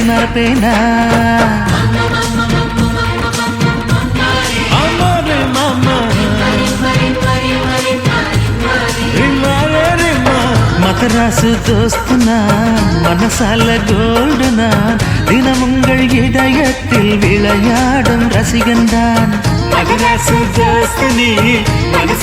மறப்பேனா மதராசு தோஸ்துனா மனசால கோல்டுனா தினம் உங்கள் இதயத்தில் விளையாடும் ரசிகன்தான் மதராசு தோஸ்து நீ